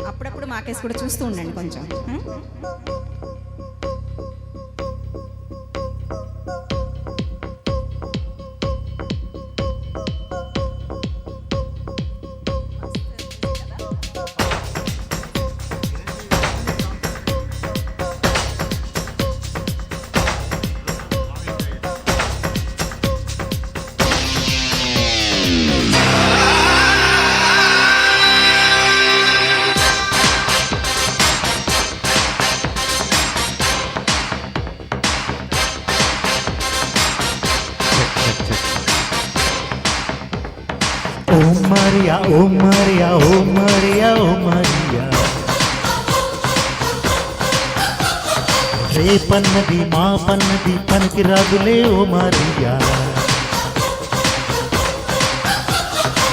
అప్పుడప్పుడు మాకేసి కూడా చూస్తూ ఉండండి కొంచెం. ఓ మరియా ఓ మరియా ఓ మరియా ఓ మరియా, రేపన్నది మా పన్నది పనికి రాదులే ఓ మరియా.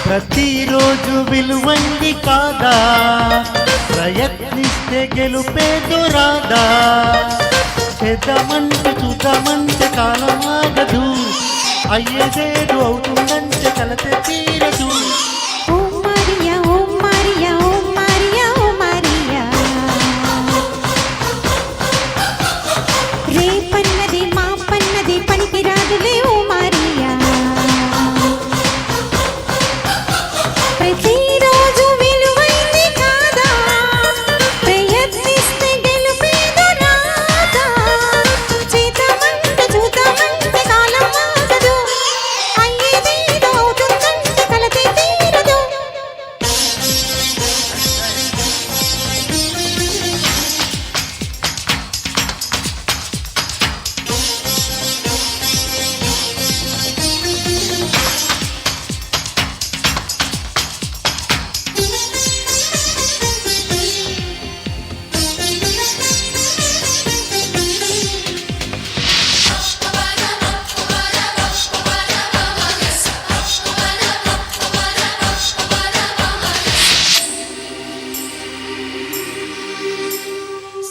ప్రతిరోజు విలువైంది కాదా, ప్రయత్నిస్తే గెలుపేదో రాదా. చేద్దామంటే చూద్దామంటే కాలం ఆగదు, అయ్యేదేదో అవుతుందంటే కలతే తీరదు. ఓ మరియా ఓ మరియా ఓ మరియా ఓ మరియా, రేపన్నది మా పన్నది పనికి రాదులే ఓ మరియా. ప్రతిరోజు విలువైంది కాదా, ప్రయత్నిస్తే గెలుపేదో రాదా. చేద్దామంటే చూద్దామంటే కాలం ఆగదు, అయ్యేదేదో అవుతుందంటే కలతే తీరదు.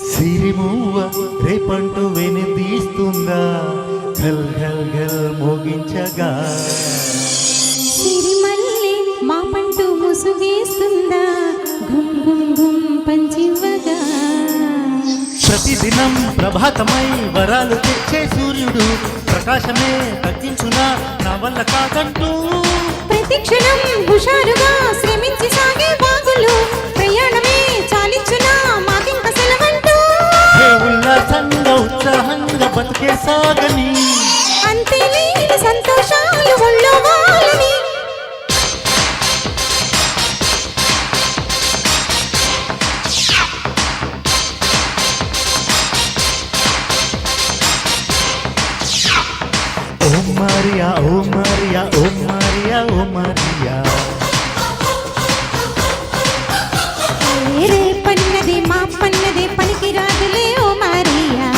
సిరిమూవ రేపంటూ వెనుదీస్తుందా, ఘల్ ఘల్ ఘల్ మోగించగా. సిరిమల్లె మా పంటు ముసుగేస్తుందా, గుమ్ గుమ్ గుమ్ పంచివ్వగా. ప్రతిదినం ప్రభాతమై వరాలు తెచ్చే సూర్యుడు, ప్రకాశమే తగ్గించునా నా వల్ల కాదంటూ. ప్రతిక్షణం హుషారుగా శ్రమించి సాగే వాగులు, ప్రయాణమే చాలించునా మాకింక సెలవంటూ. ఏ ఉల్లాసంగా ఉత్సాహంగా బతికే సాగని, అంతే లేని సంతోషాలు ఒళ్ళో వాళ్ళని. ఓ మరియా ఓ మరియా ఓ మరియా ఓ మరియా, రేపన్నది మా పన్నది పనికి రాదులే ఓ మరియా.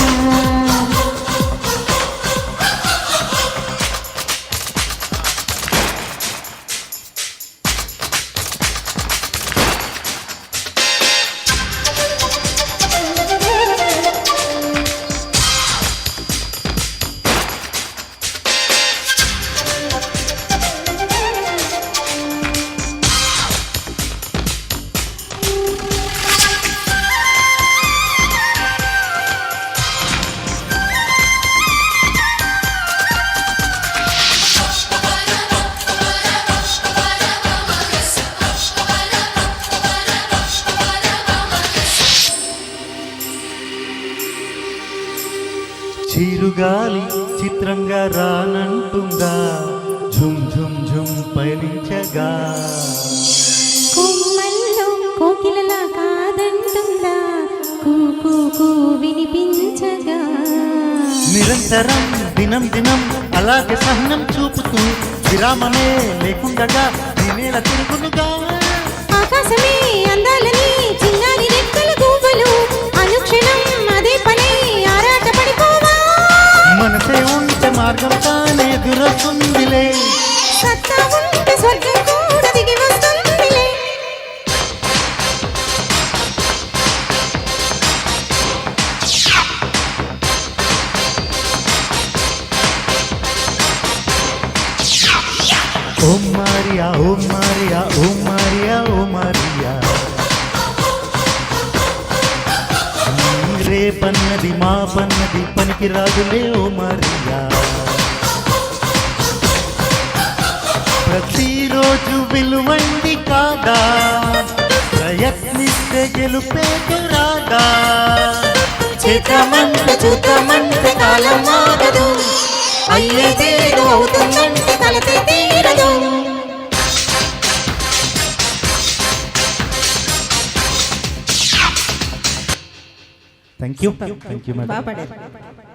చిరుగాలి చిత్రంగా రానంటుందా, ఝుమ్ ఝుమ్ ఝుమ్ పయనించగా. కొమ్మల్లో కోకిలలా కాదంటుందా, కూ కూ కూ వినిపించగా. నిరంతరం దినం దినం అలాగే సహనం చూపుతూ, విరామమే లేకుండగా నేనేల తిరుగునుగా. ఆకాశమే అందాలని చిన్నారి రెక్కల గువ్వలు, అనుక్షణం అదే పని ఆరాట పడిపోవా. మనసే ఉంటే మార్గం తానే ఎదురొస్తుందిలే, సత్తా ఉంటే స్వర్గం కూడా దిగి వస్తుందిలే. ఓ మరియా ఓ మరియా ఓ మరియా ఓ మరియా, రేపన్నది మా పన్నది పనికి రాదులే ఓ మరియా. ప్రతిరోజు విలువండి కాదా, ప్రయత్నిస్తే గెలుపేకు రాదా. చేతమంటే చూతమంటే కాలం మారదు, అయ్యేదేదో అవుతుందంటే తలతే తీరదు. Thank you madam. బాగా పాడారు.